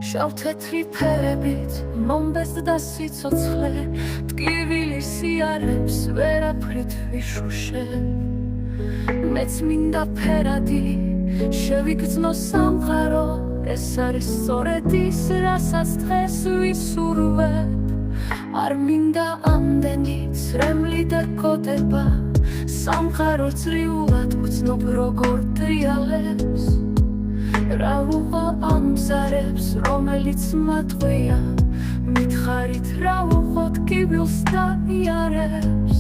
შავ-თეთრი ფერებით მომბეზდა სიცოცხლე, ტკივილი სიარებს ვერაფრით ვიშუშე. მეც მინდა ფერადი შევიგრძნო სამყარო, ეს არის სწორედ ის, რასაც დღეს ვისურვებ. არ მინდა ამდენი ცრემლი და კოდება, სამყარო წრიულად ვცნობ როგორ ტრიალებს. რა უყო ამ მზარებს, რომელიც მათღვია, მითხარით რა უყოთ კიბილს და იარებს.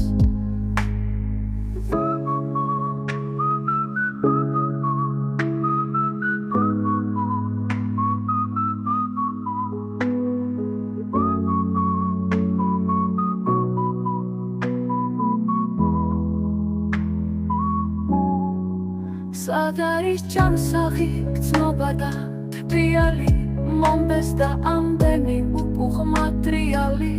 სად არის ჯანსაღი, გრძნობა და თბიალი, მომბეზდა ამდენი უპუხმა ტრიალი.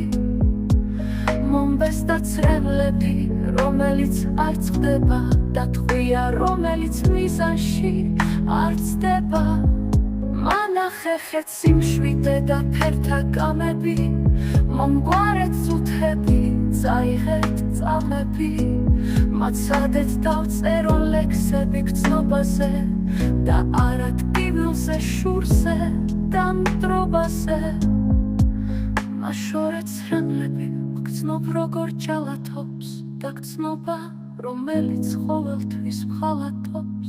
მომბეზდა ცრემლები, რომელიც არ წყდება, და თყვია, რომელიც მიზანში არ ცდება. მანახე ხეთ სიმშვიდე და ფერთა გამები, მომგვარეთ წუთები, წაიღეთ წამები. მაცადეთ დავწერო ლექსები გრძნობაზე და არა ტკივილზე, შურზე და მტრობაზე. მაშორეთ ცრემლები, გრძნობ როგორ ჯალათობს და გრძნობა, რომელიც ყოველთვის მხალათობს.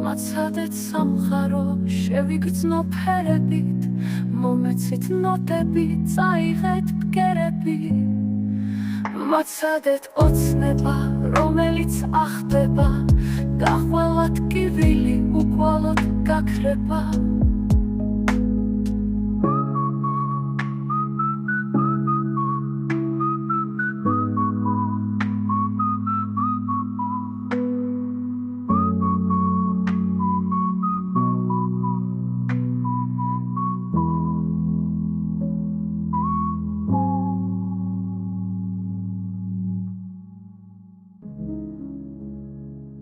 მაცადეთ სამყარო, შევიგრძნო ფერებით, მომეცით ნოტები, წაიღეთ ბგერები. მაცადეთ ოცნება, რომელიც ახდება, გახვალათ კივილი, უკვალოდ გაქრება.